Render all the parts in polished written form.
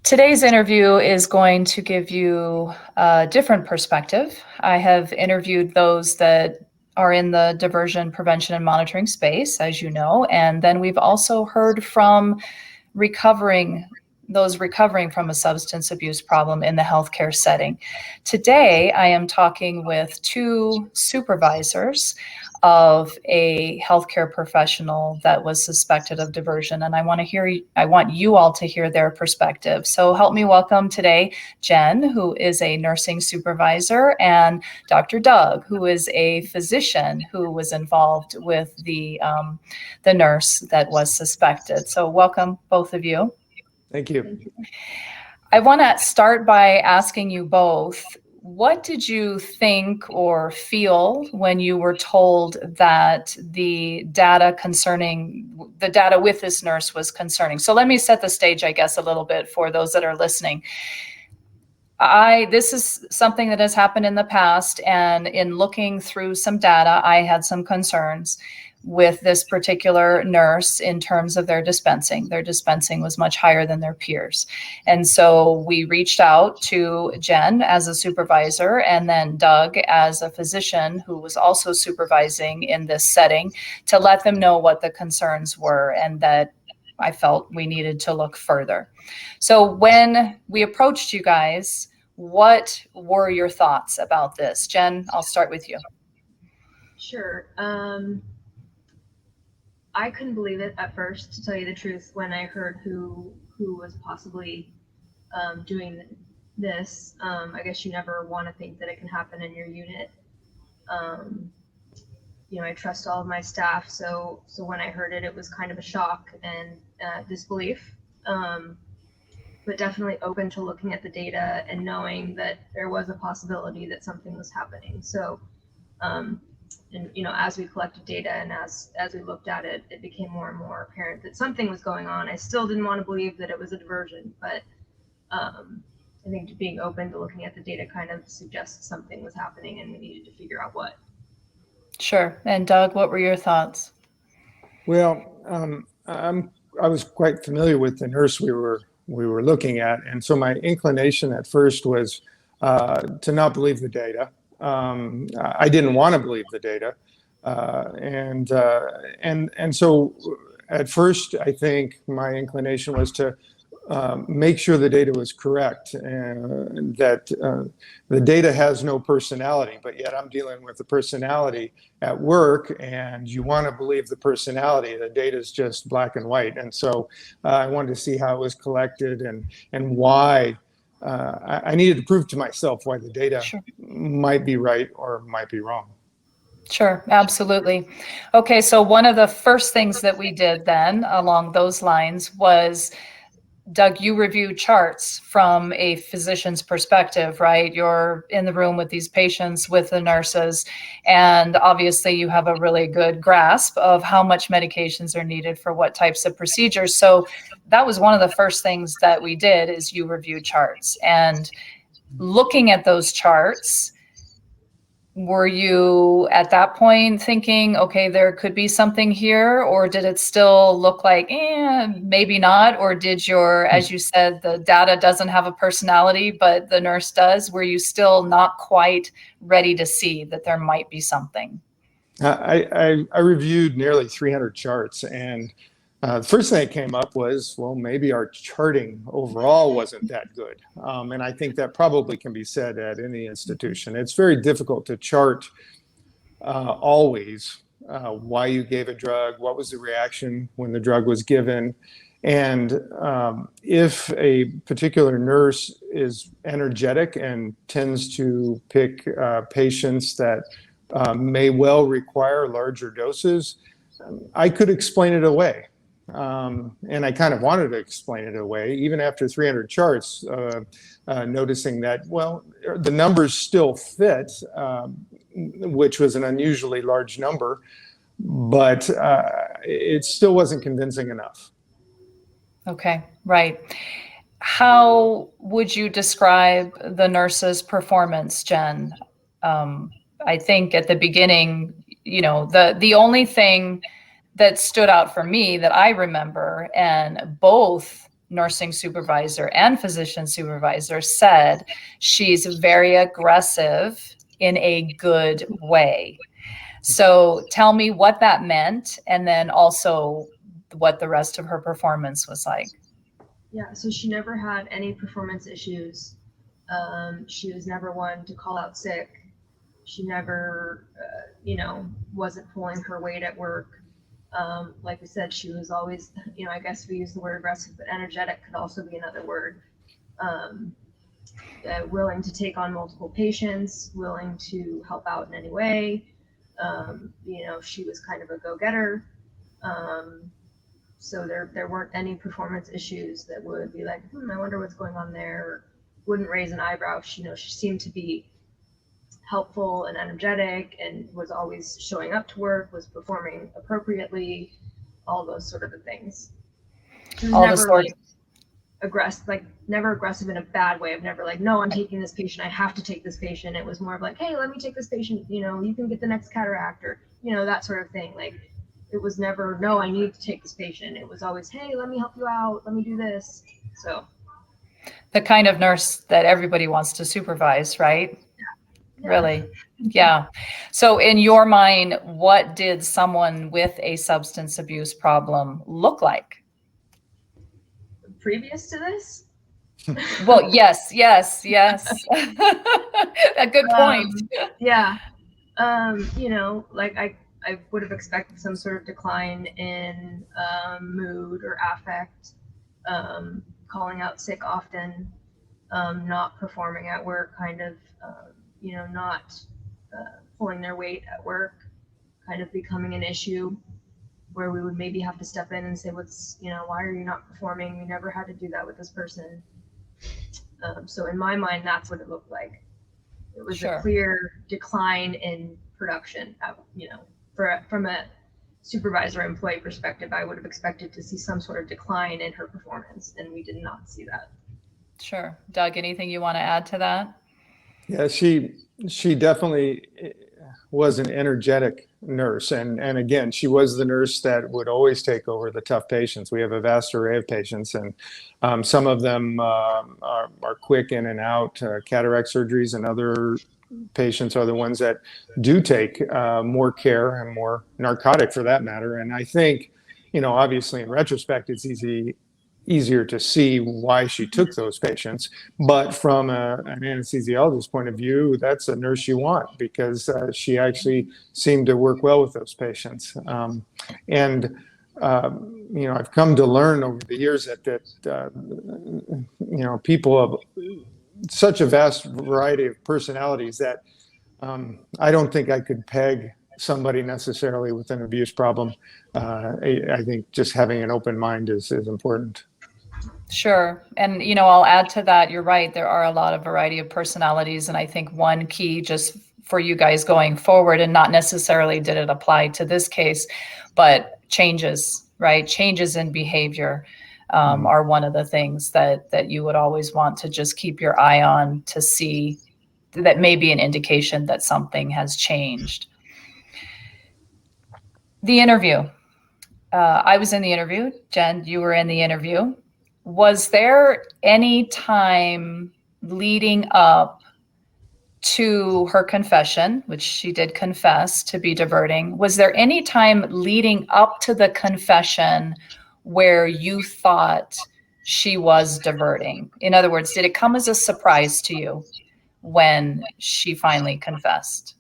Today's interview is going to give you a different perspective. I have interviewed those that are in the diversion prevention and monitoring space, as you know, and then we've also heard from those recovering from a substance abuse problem in the healthcare setting. Today, I am talking with two supervisors of a healthcare professional that was suspected of diversion, and I want you all to hear their perspective. So help me welcome today Jenn, who is a nursing supervisor, and Dr. Doug, who is a physician who was involved with the nurse that was suspected. So welcome, both of you. Thank you. I want to start by asking you both, what did you think or feel when you were told that the data with this nurse was concerning? So let me set the stage, I guess, a little bit for those that are listening. This is something that has happened in the past, and in looking through some data, I had some concerns with this particular nurse in terms of their dispensing. Their dispensing was much higher than their peers. And so we reached out to Jenn as a supervisor, and then Doug as a physician who was also supervising in this setting, to let them know what the concerns were and that I felt we needed to look further. So when we approached you guys, what were your thoughts about this? Jenn, I'll start with you. Sure. I couldn't believe it at first, to tell you the truth, when I heard who was possibly doing this. I guess you never want to think that it can happen in your unit. I trust all of my staff, so when I heard it, it was kind of a shock and disbelief, but definitely open to looking at the data and knowing that there was a possibility that something was happening. So, as we collected data and as we looked at it, it became more and more apparent that something was going on. I still didn't want to believe that it was a diversion, but I think being open to looking at the data kind of suggests something was happening and we needed to figure out what. Sure. And Doug, what were your thoughts? Well, I was quite familiar with the nurse we were looking at, and so my inclination at first was to not believe the data. I didn't want to believe the data, and so at first I think my inclination was to make sure the data was correct, and that the data has no personality, but yet I'm dealing with the personality at work, and you want to believe the personality. The data is just black and white, and so I wanted to see how it was collected and why. I needed to prove to myself why the data might be right or might be wrong. Sure, absolutely. Okay, so one of the first things that we did then along those lines was, Doug, you review charts from a physician's perspective, right? You're in the room with these patients, with the nurses, and obviously you have a really good grasp of how much medications are needed for what types of procedures. So that was one of the first things that we did, is you review charts. And looking at those charts, were you at that point thinking, okay, there could be something here, or did it still look like, maybe not? Or did as you said, the data doesn't have a personality, but the nurse does? Were you still not quite ready to see that there might be something? I reviewed nearly 300 charts, and the first thing that came up was, well, maybe our charting overall wasn't that good. And I think that probably can be said at any institution. It's very difficult to chart always why you gave a drug, what was the reaction when the drug was given. And if a particular nurse is energetic and tends to pick patients that may well require larger doses, I could explain it away. And I kind of wanted to explain it away, even after 300 charts, noticing that, well, the numbers still fit, which was an unusually large number, but it still wasn't convincing enough. Okay, right. How would you describe the nurse's performance, Jenn? I think at the beginning, the only thing that stood out for me that I remember, and both nursing supervisor and physician supervisor said she's very aggressive in a good way. So tell me what that meant, and then also what the rest of her performance was like. Yeah, so she never had any performance issues. She was never one to call out sick. She never, wasn't pulling her weight at work. Like we said, she was always, I guess we use the word aggressive, but energetic could also be another word. Willing to take on multiple patients, willing to help out in any way. She was kind of a go-getter. So there weren't any performance issues that would be like, I wonder what's going on there, or wouldn't raise an eyebrow. She seemed to be helpful and energetic and was always showing up to work, was performing appropriately, all those sort of things. She was never aggressive, never aggressive in a bad way. Of never like, no, I'm taking this patient, I have to take this patient. It was more of like, hey, let me take this patient, you can get the next cataract, or that sort of thing. Like, it was never, no, I need to take this patient. It was always, hey, let me help you out, let me do this. So the kind of nurse that everybody wants to supervise, right? Yeah. Really? Yeah. So in your mind, what did someone with a substance abuse problem look like? Previous to this? Well, yes. A good point. Yeah. I would have expected some sort of decline in mood or affect, calling out sick often, not performing at work, kind of, not pulling their weight at work, kind of becoming an issue where we would maybe have to step in and say, why are you not performing? We never had to do that with this person. So in my mind, that's what it looked like. It was a clear decline in production. From a supervisor employee perspective, I would have expected to see some sort of decline in her performance, and we did not see that. Sure. Doug, anything you want to add to that? Yeah, she definitely was an energetic nurse. And again, she was the nurse that would always take over the tough patients. We have a vast array of patients, and some of them are quick in and out. Cataract surgeries and other patients are the ones that do take more care and more narcotic for that matter. And I think, obviously in retrospect, it's easier to see why she took those patients. But from an anesthesiologist point of view, that's a nurse you want, because she actually seemed to work well with those patients. I've come to learn over the years that people of such a vast variety of personalities that I don't think I could peg somebody necessarily with an abuse problem. I think just having an open mind is important. Sure. And, I'll add to that. You're right. There are a lot of variety of personalities. And I think one key just for you guys going forward, and not necessarily did it apply to this case, but changes, right? Changes in behavior are one of the things that you would always want to just keep your eye on, to see that may be an indication that something has changed. The interview. I was in the interview. Jenn, you were in the interview. Was there any time leading up to her confession, which she did confess to be diverting? Was there any time leading up to the confession where you thought she was diverting? In other words, did it come as a surprise to you when she finally confessed?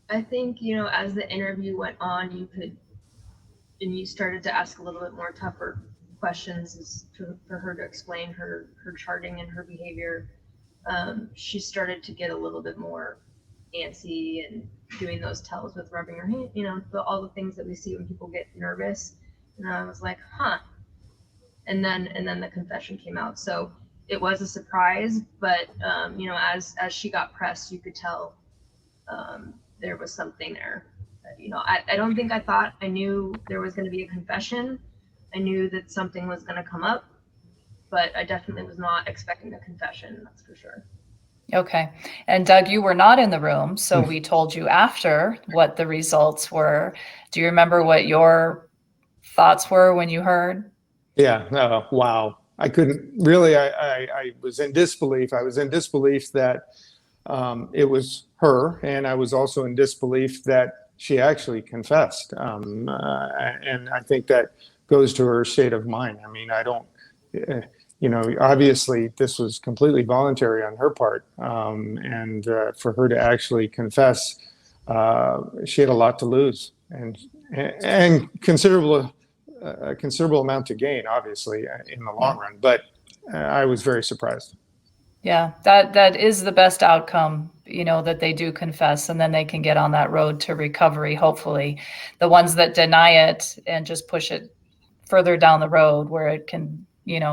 I think, as the interview went on, you started to ask a little bit more tougher questions for her to explain her charting and her behavior. She started to get a little bit more antsy and doing those tells with rubbing her hand, all the things that we see when people get nervous. And I was like, and then the confession came out. So it was a surprise, but as she got pressed, you could tell there was something there. I don't think I knew there was going to be a confession. I knew that something was going to come up, but I definitely was not expecting a confession, that's for sure. Okay. And Doug, you were not in the room, so we told you after what the results were. Do you remember what your thoughts were when you heard? Yeah. Wow. I couldn't really. I was in disbelief. I was in disbelief that it was her, and I was also in disbelief that she actually confessed. And I think that goes to her state of mind. I mean, I don't. Obviously, this was completely voluntary on her part, and for her to actually confess, she had a lot to lose, and a considerable amount to gain, obviously, in the long run. But I was very surprised. Yeah, that is the best outcome, that they do confess and then they can get on that road to recovery, hopefully. The ones that deny it and just push it further down the road where it can,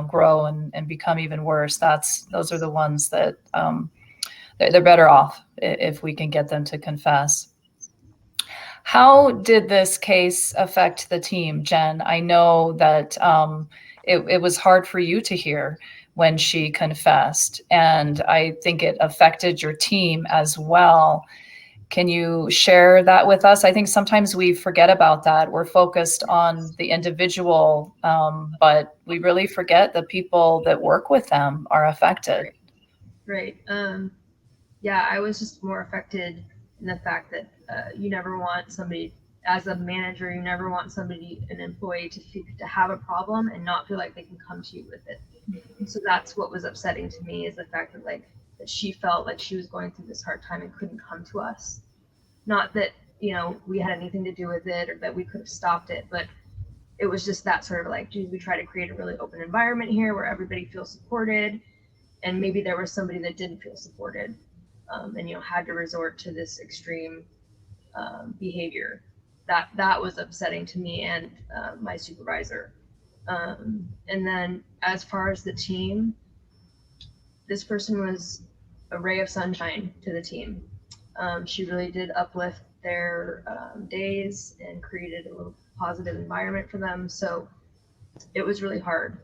grow and become even worse, those are the ones that they're better off if we can get them to confess. How did this case affect the team, Jenn? I know that it was hard for you to hear when she confessed, and I think it affected your team as well. Can you share that with us? I think sometimes we forget about that. We're focused on the individual, but we really forget the people that work with them are affected. Right. Yeah, I was just more affected in the fact that you never want somebody, as a manager, you never want an employee to have a problem and not feel like they can come to you with it. So that's what was upsetting to me, is the fact that that she felt like she was going through this hard time and couldn't come to us. Not that, we had anything to do with it or that we could have stopped it, but it was just that sort of like, geez, we try to create a really open environment here where everybody feels supported. And maybe there was somebody that didn't feel supported, and had to resort to this extreme behavior. That was upsetting to me and my supervisor. And then as far as the team, this person was a ray of sunshine to the team. She really did uplift their days and created a little positive environment for them. So it was really hard.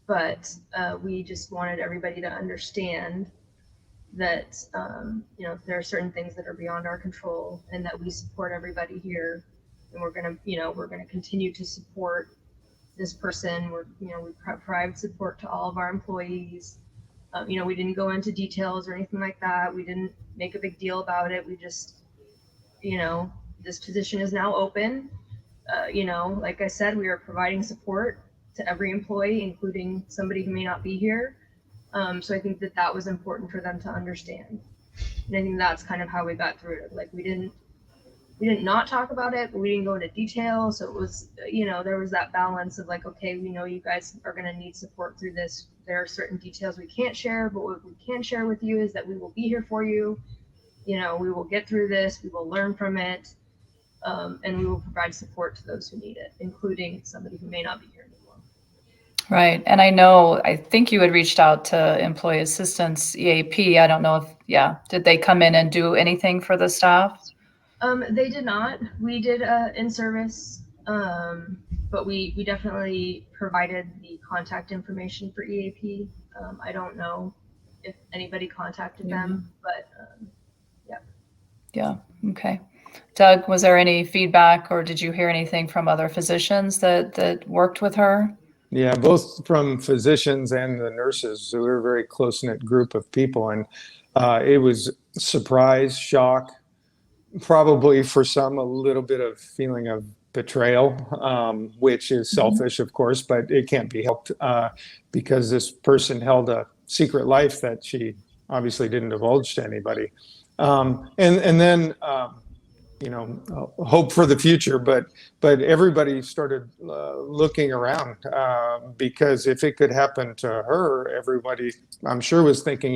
But we just wanted everybody to understand that there are certain things that are beyond our control, and that we support everybody here, and we're gonna continue to support this person. We provide support to all of our employees. We didn't go into details or anything like that. We didn't make a big deal about it. We just, this position is now open. Like I said, we are providing support to every employee, including somebody who may not be here. So I think that was important for them to understand. And I think that's kind of how we got through it. Like we didn't not talk about it, but we didn't go into detail. So it was, there was that balance of like, okay, we know you guys are going to need support through this. There are certain details we can't share, but what we can share with you is that we will be here for you. We will get through this. We will learn from it. And we will provide support to those who need it, including somebody who may not be here anymore. Right. And I think you had reached out to Employee Assistance, EAP. I don't know did they come in and do anything for the staff? They did not. We did in-service, but we definitely provided the contact information for EAP. I don't know if anybody contacted them, but yeah. Yeah. Okay. Doug, was there any feedback, or did you hear anything from other physicians that worked with her? Yeah, both from physicians and the nurses. So we were a very close-knit group of people, and it was surprise, shock, probably for some a little bit of feeling of betrayal, which is selfish, of course, but it can't be helped because this person held a secret life that she obviously didn't divulge to anybody. And then hope for the future, but everybody started looking around because if it could happen to her, everybody I'm sure was thinking,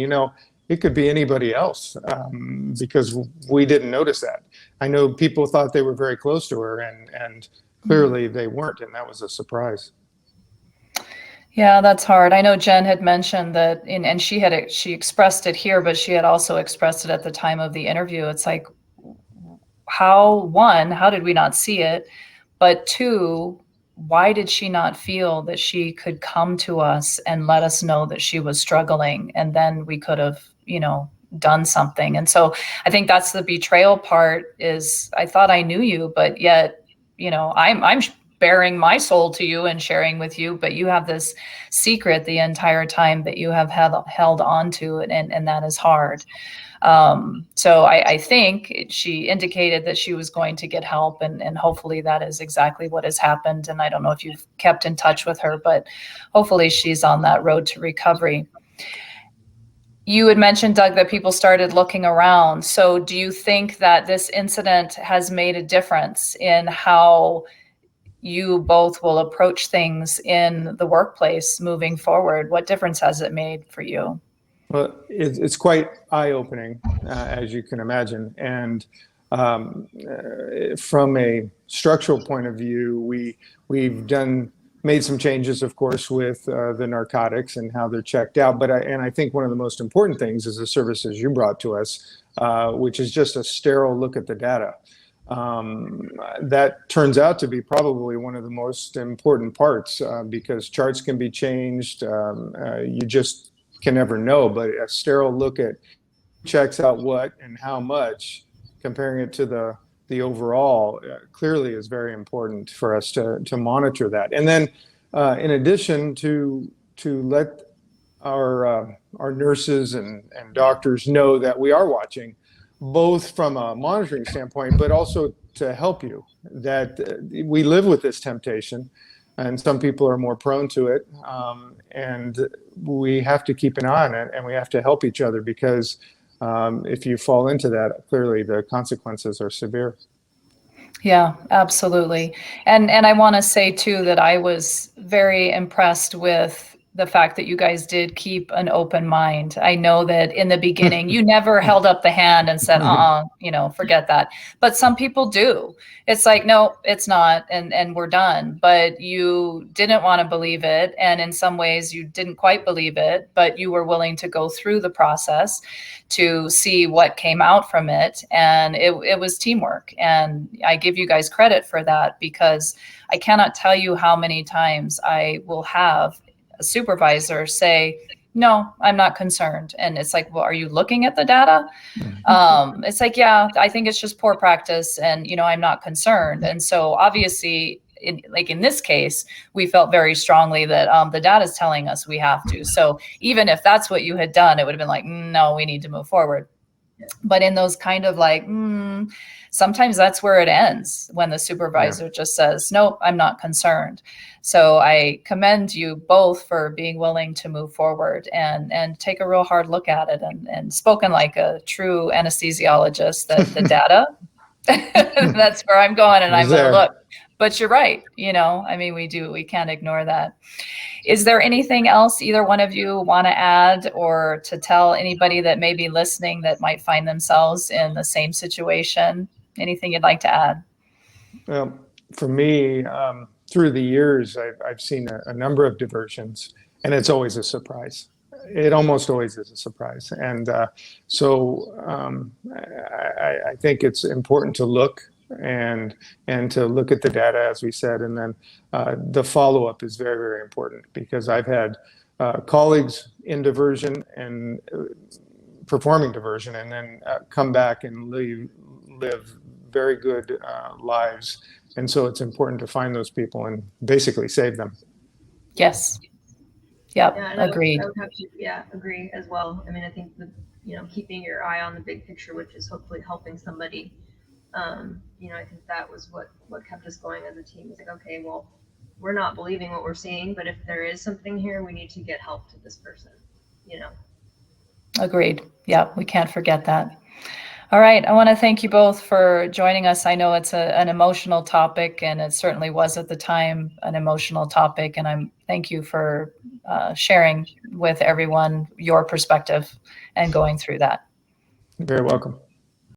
it could be anybody else, because we didn't notice that. I know people thought they were very close to her, and clearly they weren't, and that was a surprise. Yeah, that's hard. I know Jenn had mentioned that, and she expressed it here, but she had also expressed it at the time of the interview. It's like, how did we not see it? But two, why did she not feel that she could come to us and let us know that she was struggling, and then we could have, done something? And so I think that's the betrayal part, is I thought I knew you, but yet, I'm bearing my soul to you and sharing with you, but you have this secret the entire time that you have held on to, and that is hard. So I think she indicated that she was going to get help, and hopefully that is exactly what has happened. And I don't know if you've kept in touch with her, but hopefully she's on that road to recovery. You had mentioned, Doug, that people started looking around. So do you think that this incident has made a difference in how you both will approach things in the workplace moving forward? What difference has it made for you? Well, it's quite eye-opening, as you can imagine. And from a structural point of view, we've made some changes, of course, with the narcotics and how they're checked out. But I think one of the most important things is the services you brought to us, which is just a sterile look at the data. That turns out to be probably one of the most important parts, because charts can be changed. You just can never know, but a sterile look at checks out what and how much, comparing it to the overall, clearly is very important for us to monitor that. And then in addition to let our nurses and doctors know that we are watching, both from a monitoring standpoint, but also to help you, that we live with this temptation, and some people are more prone to it, and we have to keep an eye on it, and we have to help each other, because if you fall into that, clearly the consequences are severe. Yeah, absolutely. And I want to say too that I was very impressed with the fact that you guys did keep an open mind. I know that in the beginning, you never held up the hand and said, forget that. But some people do. It's like, no, it's not, and we're done. But you didn't want to believe it. And in some ways you didn't quite believe it, but you were willing to go through the process to see what came out from it. And it was teamwork. And I give you guys credit for that, because I cannot tell you how many times I will have a supervisor say, no, I'm not concerned. And it's like, well, are you looking at the data? It's like, yeah, I think it's just poor practice, and, I'm not concerned. And so obviously, in this case, we felt very strongly that the data is telling us we have to. So even if that's what you had done, it would have been like, no, we need to move forward. But in those kind of like, sometimes that's where it ends, when the supervisor just says, no, I'm not concerned. So I commend you both for being willing to move forward and take a real hard look at it, and spoken like a true anesthesiologist, that the data, that's where I'm going, and I'm going to look. But you're right. We can't ignore that. Is there anything else either one of you want to add, or to tell anybody that may be listening that might find themselves in the same situation? Anything you'd like to add? Well, for me, through the years, I've seen a number of diversions, and it's always a surprise. It almost always is a surprise. And so I think it's important to look and to look at the data, as we said, and then the follow-up is very, very important, because I've had colleagues in diversion and performing diversion, and then come back and live very good lives. And so it's important to find those people and basically save them. Yes. Yep. Yeah, Agreed. I would have to, agree as well. I think keeping your eye on the big picture, which is hopefully helping somebody. I think that was what kept us going as a team. It's like, okay, well, we're not believing what we're seeing, but if there is something here, we need to get help to this person, Agreed. Yeah, we can't forget that. All right. I want to thank you both for joining us. I know it's an emotional topic, and it certainly was at the time an emotional topic. And thank you for sharing with everyone your perspective and going through that. You're very welcome.